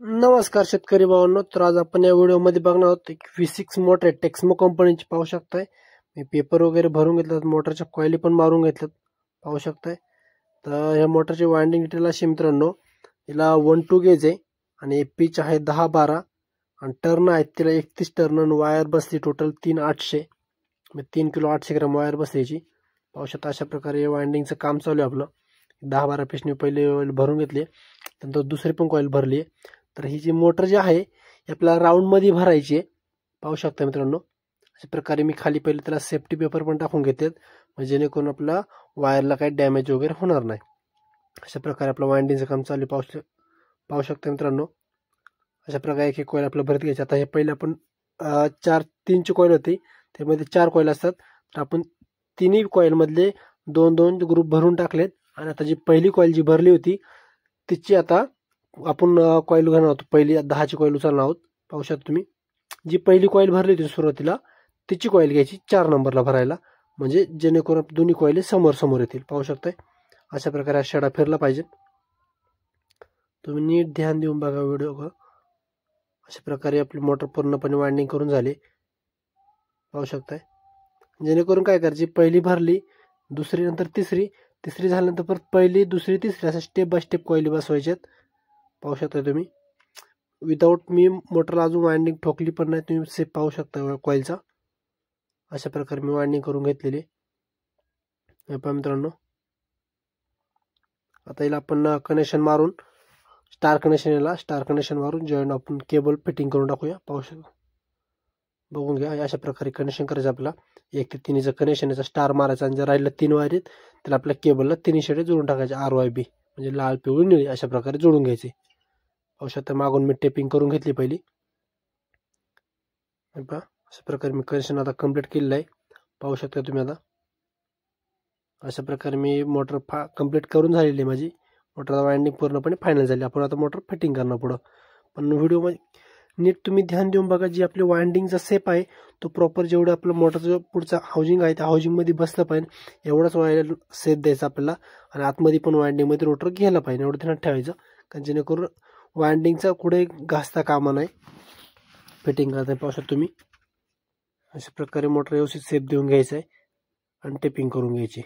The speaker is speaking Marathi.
नमस्कार शेतकरी भावांनो. तर आज आपण या व्हिडिओमध्ये बघणार आहोत एक V6 मोटर आहे, टेक्समो कंपनीची. पाहू शकताय मी पेपर वगैरे भरून घेतल्यात, मोटरच्या कॉइली पण मारून घेतल्यात. पाहू शकताय. तर या मोटरची वाइंडिंग डिटेल अशी मित्रांनो, याला 1-2 गेज आहे आणि पिच आहे 10-12 आणि टर्न आहेत तिला 31 टर्न. वायर बसली टोटल 3800, 3 किलो 800 ग्राम वायर बसल्याची. पाहू शकता अशा प्रकारे वाइंडिंगचं काम चालू आहे आपलं. 10-12 पिशने पहिले भरून घेतले, नंतर दुसरी पण कॉइल भरली. तर ही जी मोटर जी आहे आपल्याला राऊंड मध्ये भरायची आहे. पाहू शकता मित्रांनो, अशा प्रकारे मी खाली पहिले त्याला सेफ्टी पेपर पण टाकून घेते, म्हणजे जेणेकरून आपला वायरला काही डॅमेज वगैरे होणार नाही. अशा प्रकारे आपलं वाइंडिंगचं काम चालू पाहू शकता मित्रांनो. अशा प्रकारे एक एक कॉइल आपल्याला भरत घ्यायची. आता हे पहिले आपण 3ची कॉइल होती, त्यामध्ये 4 कॉइल असतात. तर आपण तिन्ही कॉइल मधले 2-2 ग्रुप भरून टाकलेत आणि आता जी पहिली कॉइल जी भरली होती तिची आता आपण कॉइल घेणार आहोत. पहिली 10ची कॉइल उचलणार आहोत. पाहू शकता तुम्ही, जी पहिली कॉइल भरली होती सुरुवातीला तिची कॉइल घ्यायची 4 नंबरला भरायला, म्हणजे जेणेकरून दोन्ही कॉइल समोर समोर येतील. पाहू शकताय अशा प्रकारे शेडा फिरला पाहिजे. तुम्ही नीट ध्यान देऊन बघा व्हिडिओ. अशा प्रकारे आपली मोटर पूर्णपणे वाइंडिंग करून झाली. पाहू शकताय. जेणेकरून काय करायची, पहिली भरली, दुसरी, नंतर तिसरी, तिसरी झाल्यानंतर परत पहिली, दुसरी, तिसरी असं स्टेप बाय स्टेप कॉइल बसवायच्यात. पाहू शकता तुम्ही. विदाऊट मी मोटरला अजून वाइंडिंग ठोकली पण नाही, तुम्ही सेप पाहू शकता कॉइलचा. अशा प्रकारे मी वाइंडिंग करून घेतलेली. हे पहा मित्रांनो, आता याला आपण कनेक्शन मारून स्टार कनेक्शन मारून जॉईंट आपण केबल फिटिंग करून टाकूया. पाहू शकता, बघून घ्या. अशा प्रकारे कनेक्शन करायचं आपल्याला. 1 ते 3चं कनेक्शन, याचा स्टार मारायचा आणि जर राहिलं 3 वायर आहेत त्याला आपल्या केबलला 3 शेडे जोडून टाकायचे. RYB म्हणजे लाल, पिवळी, निळी अशा प्रकारे जोडून घ्यायचे. पाहू शकता मागून मी टेपिंग करून घेतली पहिली. पहा अशा प्रकारे मी कनेक्शन आता कम्प्लीट केलेलं आहे. पाहू शकता तुम्ही. आता अशा प्रकारे मी मोटर कम्प्लीट करून झालेली आहे माझी. मोटरला वाइंडिंग पूर्णपणे फायनल झाली. आपण आता मोटर फिटिंग करणार पुढं. पण व्हिडिओमध्ये नीट तुम्ही ध्यान देऊन बघा. जी आपली वाइंडिंगचा सेप आहे तो प्रॉपर जेवढं आपलं मोटरचं पुढचं हाऊसिंग आहे त्या हाऊसिंगमध्ये बसलं पाहिजे, एवढाच वायर सेप द्यायचा आपल्याला. आणि आतमध्ये पण वाइंडिंगमध्ये रोटर घ्यायला पाहिजे, एवढं ध्यानात ठेवायचं. कारण जेणेकरून वाइंडिंगचा कुठे घासता कामा नाही फिटिंग करता. पाहू शकता तुम्ही. अशा प्रकारे मोटर व्यवस्थित सेप देऊन घ्यायचं आहे आणि टेपिंग करून घ्यायची.